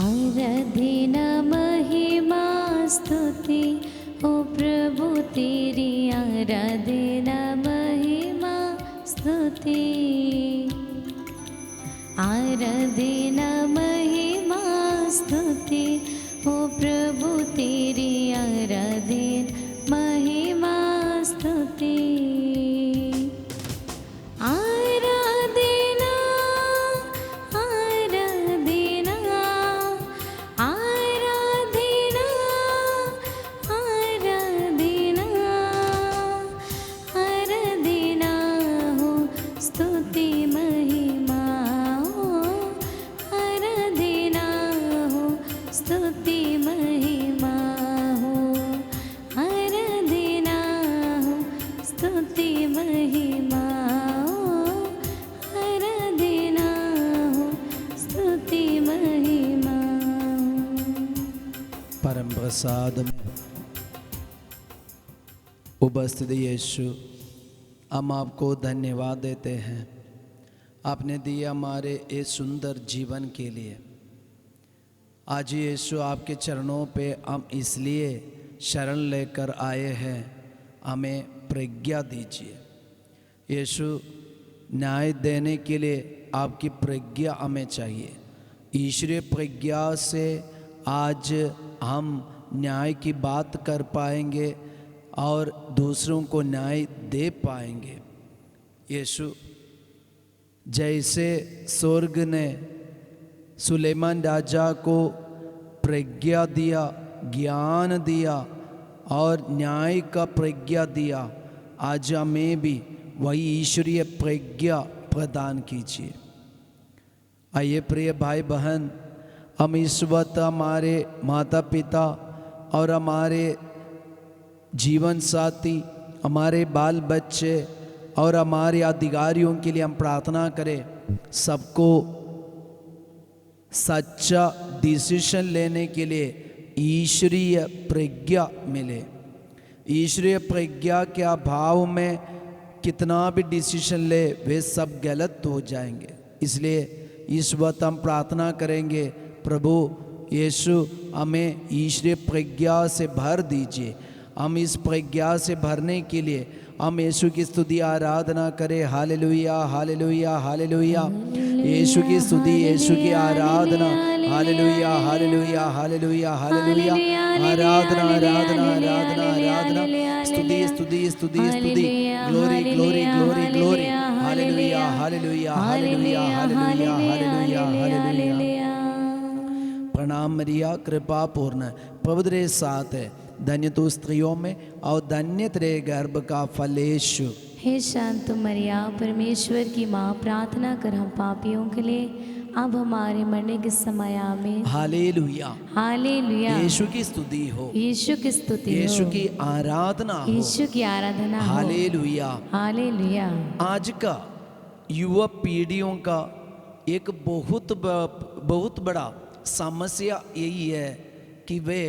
आराधना महिमा स्तुति ओ प्रभु तेरी आराधना महिमा स्तुति। आराधना महिमा स्तुति ओ प्रभु तेरी आराधना महिमा स्तुति। परम प्रसाद में उपस्थित यीशु, हम आपको धन्यवाद देते हैं आपने दिए हमारे इस सुंदर जीवन के लिए। आज यीशु आपके चरणों पे हम इसलिए शरण लेकर आए हैं, हमें प्रज्ञा दीजिए यीशु। न्याय देने के लिए आपकी प्रज्ञा हमें चाहिए। ईश्वरीय प्रज्ञा से आज हम न्याय की बात कर पाएंगे और दूसरों को न्याय दे पाएंगे। यीशु, जैसे स्वर्ग ने सुलेमान राजा को प्रज्ञा दिया, ज्ञान दिया और न्याय का प्रज्ञा दिया, आज हमें भी वही ईश्वरीय प्रज्ञा प्रदान कीजिए। आइए प्रिय भाई बहन, हम इस वक्त हमारे माता पिता और हमारे जीवन साथी, हमारे बाल बच्चे और हमारे अधिकारियों के लिए हम प्रार्थना करें, सबको सच्चा डिसीजन लेने के लिए ईश्वरीय प्रज्ञा मिले। ईश्वरीय प्रज्ञा के अभाव में कितना भी डिसीजन ले वे सब गलत हो जाएंगे। इसलिए इस वक्त हम प्रार्थना करेंगे, प्रभु यीशु हमें ईश्वरीय प्रज्ञा से भर दीजिए। हम इस प्रज्ञा से भरने के लिए हम यीशु की स्तुति आराधना करें। हालेलुया हालेलुया हालेलुया। यीशु की स्तुति, यीशु की आराधना। हालेलुया हालेलुया हालेलुया हालेलुया। आराधना आराधना आराधना आराधना। स्तुति स्तुति स्तुति स्तुति। Glory glory glory glory. हालेलुया हालेलुया हालेलुया हालेलुया हालेलुया हालेलुया। प्रणाम मरिया, कृपा पूर्ण, प्रभु तेरे साथ है, धन्य तू स्त्रियों में और धन्य तेरे गर्भ का फल यीशु। हे शांत मरिया, परमेश्वर की माँ, प्रार्थना कर हम पापियों के लिए अब हमारे मरने के समय में। Hallelujah hallelujah. यीशु की स्तुति हो, यीशु की स्तुति, यीशु की आराधना हो, यीशु की आराधना हो। Hallelujah hallelujah. आज का युवा पीढ़ियों का एक बहुत बड़ा समस्या यही है कि वे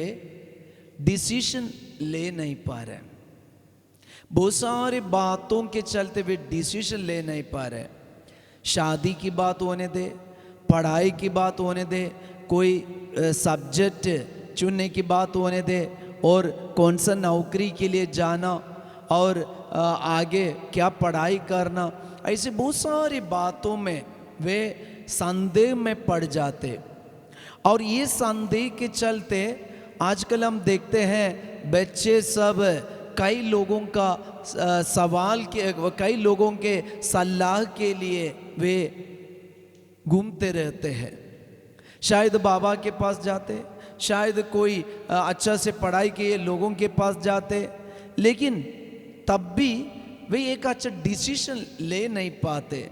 डिसीजन ले नहीं पा रहे। बहुत सारे बातों के चलते वे डिसीजन ले नहीं पा रहे। शादी की बात होने दे, पढ़ाई की बात होने दे, कोई सब्जेक्ट चुनने की बात होने दे, और कौन सा नौकरी के लिए जाना और आगे क्या पढ़ाई करना, ऐसे बहुत सारी बातों में वे संदेह में पड़ जाते। और ये संदेह के चलते आजकल हम देखते हैं बच्चे सब कई लोगों का कई लोगों के सलाह के लिए वे घूमते रहते हैं। शायद बाबा के पास जाते, शायद कोई अच्छा से पढ़ाई के लोगों के पास जाते, लेकिन तब भी वे एक अच्छा डिसीजन ले नहीं पाते।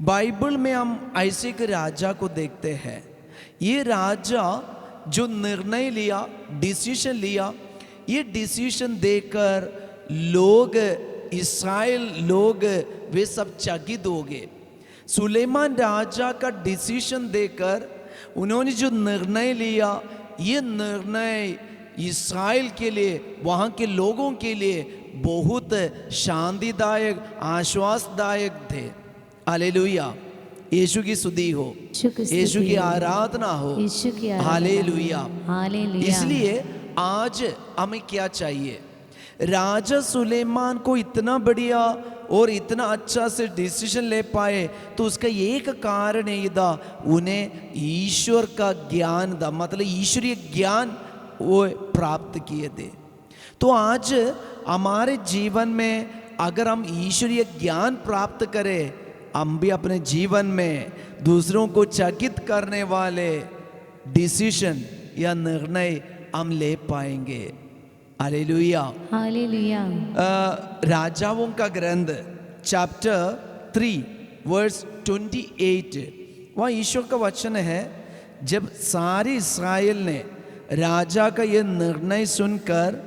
बाइबल में हम ऐसे एक राजा को देखते हैं। ये राजा जो निर्णय लिया, डिसीजन लिया, ये डिसीजन देकर लोग, इस्राएल लोग वे सब चकित हो गए। सुलेमान राजा का डिसीजन देकर उन्होंने जो निर्णय लिया, ये निर्णय इस्राएल के लिए, वहाँ के लोगों के लिए बहुत शांतिदायक, आश्वासदायक थे। हालेलुया। यीशु की स्तुति हो, यीशु की स्तुति यीशु की हो, आराधना हो। यीशु की आराधना। हालेलुया। हालेलुया। इसलिए आज हमें क्या चाहिए? राजा सुलेमान को इतना बढ़िया और इतना अच्छा से डिसीजन ले पाए तो उसका एक कारण है था, उन्हें ईश्वर का ज्ञान था, मतलब ईश्वरीय ज्ञान वो प्राप्त किए थे। तो आज हमारे जीवन में अगर हम ईश्वरीय ज्ञान प्राप्त करें, हम भी अपने जीवन में दूसरों को चकित करने वाले डिसीजन या निर्णय हम ले पाएंगे। हालेलुया। हालेलुया। राजाओं का ग्रंथ चैप्टर 3 वर्स 28, वहाँ ईश्वर का वचन है, जब सारे इस्राएल ने राजा का यह निर्णय सुनकर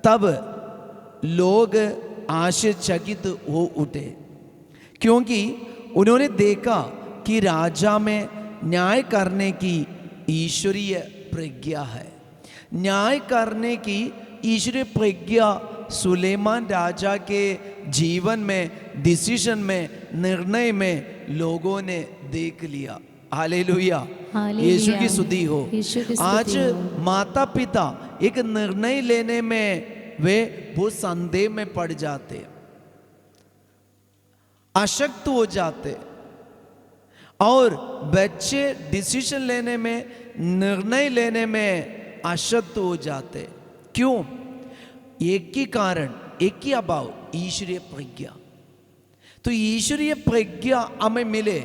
तब लोग आश्चर्यचकित हो उठे, क्योंकि उन्होंने देखा कि राजा में न्याय करने की ईश्वरीय प्रज्ञा है। न्याय करने की ईश्वरीय प्रज्ञा सुलेमान राजा के जीवन में, डिसीजन में, निर्णय में लोगों ने देख लिया। हालेलुया। यीशु की स्तुति हो। आज माता पिता एक निर्णय लेने में वे बहुत संदेह में पड़ जाते, अशक्त हो जाते, और बच्चे डिसीजन लेने में, निर्णय लेने में अशक्त हो जाते। क्यों? एक ही कारण, एक ही अभाव, ईश्वरीय प्रज्ञा। तो ईश्वरीय प्रज्ञा हमें मिले,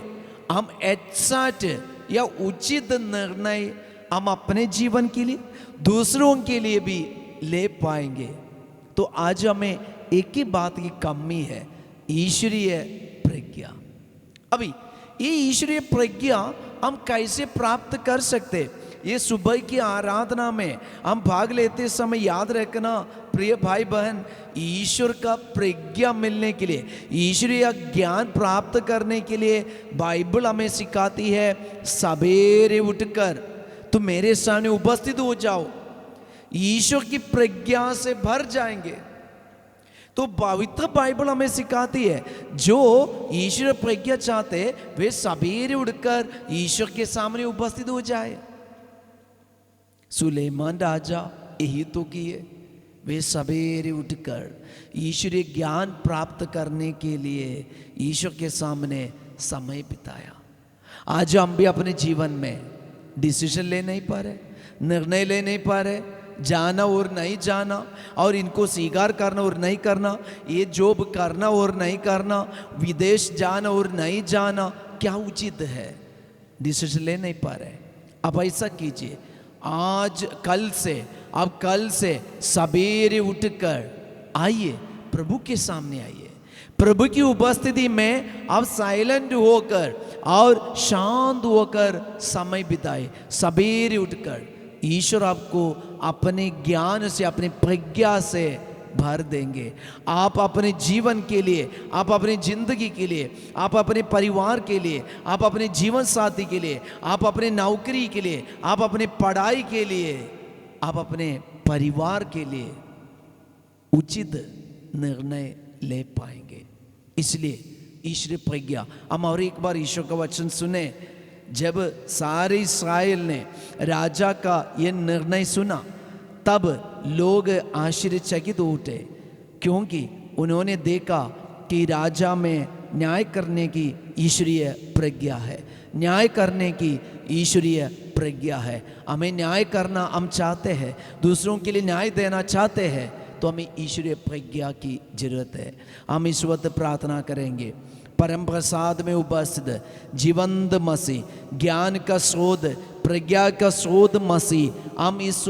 हम एक्सैक्ट या उचित निर्णय हम अपने जीवन के लिए, दूसरों के लिए भी ले पाएंगे। तो आज हमें एक ही बात की कमी है, ईश्वरीय प्रज्ञा। अभी ये ईश्वरीय प्रज्ञा हम कैसे प्राप्त कर सकते? ये सुबह की आराधना में हम भाग लेते समय याद रखना प्रिय भाई बहन, ईश्वर का प्रज्ञा मिलने के लिए, ईश्वरीय ज्ञान प्राप्त करने के लिए बाइबल हमें सिखाती है, सवेरे उठकर तुम मेरे सामने उपस्थित हो जाओ, ईश्वर की प्रज्ञा से भर जाएंगे। तो पवित्र बाइबल हमें सिखाती है, जो ईश्वर प्रज्ञा चाहते वे सवेरे उठकर ईश्वर के सामने उपस्थित हो जाए। सुलेमान राजा यही तो किए, वे सवेरे उठकर ईश्वरीय ज्ञान प्राप्त करने के लिए ईश्वर के सामने समय बिताया। आज हम भी अपने जीवन में डिसीजन ले नहीं पा रहे, निर्णय ले नहीं पा रहे, जाना और नहीं जाना, और इनको स्वीकार करना और नहीं करना, ये जॉब करना और नहीं करना, विदेश जाना और नहीं जाना, क्या उचित है? डिसीजन ले नहीं पा रहे। अब ऐसा कीजिए, आज कल से सवेरे उठकर आइए, प्रभु के सामने आइए, प्रभु की उपस्थिति में आप साइलेंट होकर और शांत होकर समय बिताए। सवेरे उठकर ईश्वर आपको अपने ज्ञान से, अपनी प्रज्ञा से भर देंगे। आप अपने जीवन के लिए, आप अपनी जिंदगी के लिए, आप अपने परिवार के लिए, आप अपने जीवन साथी के लिए, आप अपने नौकरी के लिए, आप अपने पढ़ाई के लिए, आप अपने परिवार के लिए उचित निर्णय ले पाएंगे। इसलिए ईश्वरीय प्रज्ञा। हम और एक बार ईश्वर का वचन सुने, जब सारे इस्राएल ने राजा का यह निर्णय सुना तब लोग आश्चर्यचकित उठे, क्योंकि उन्होंने देखा कि राजा में न्याय करने की ईश्वरीय प्रज्ञा है, न्याय करने की ईश्वरीय प्रज्ञा है। हमें न्याय करना हम चाहते हैं, दूसरों के लिए न्याय देना चाहते हैं, तो हमें ईश्वरीय प्रज्ञा की जरूरत है। हम इस वक्त प्रार्थना करेंगे। परम प्रसाद में उपस्थित जीवंत मसीह, ज्ञान का स्रोत, प्रज्ञा का स्रोत मसीह, हम इस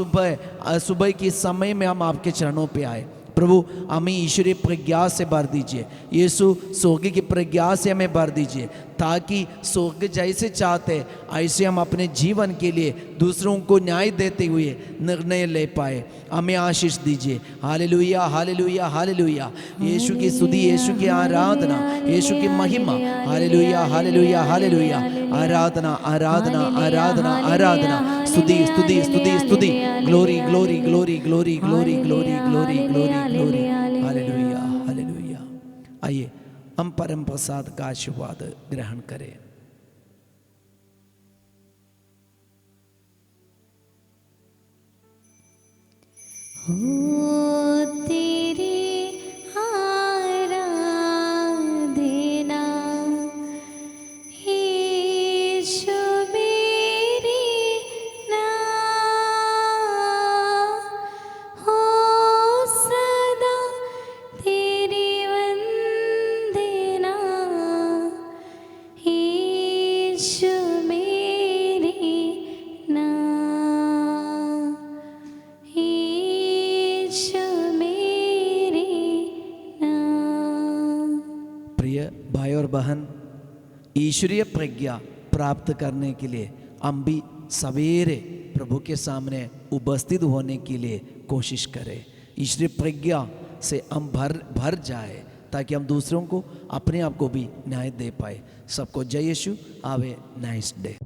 सुबह के समय में हम आपके चरणों पे आए। प्रभु हमें ईश्वरीय प्रज्ञा से भर दीजिए, यीशु स्वर्ग की प्रज्ञा से हमें भर दीजिए, ताकि स्वर्ग जैसे चाहते ऐसे हम अपने जीवन के लिए दूसरों को न्याय देते हुए निर्णय ले पाए। हमें आशीष दीजिए। हालेलुया, हालेलुया, हालेलुया। यीशु की स्तुति, यीशु की आराधना, यीशु की महिमा। हालेलुया, हालेलुया, हालेलुया। आराधना, आराधना, आराधना, आराधना, स्तुति, स्तुति, स्तुति, स्तुति। Glory, glory, glory, glory, glory, glory, glory, glory, glory. हालेलुया, हालेलुया। आइए हम परम प्रसाद का आशीर्वाद ग्रहण करें। हो तेरी आराधना यीशु मेरे नाम हो सदा तेरी वंदना यीशु मेरे नाम यीशु मेरे नाम। प्रिय भाई और बहन, ईश्वरीय प्रज्ञा प्राप्त करने के लिए हम भी सवेरे प्रभु के सामने उपस्थित होने के लिए कोशिश करें। ईश्वरीय प्रज्ञा से हम भर जाए ताकि हम दूसरों को अपने आप को भी न्याय दे पाए। सबको जय Yeshu. Have a nice day.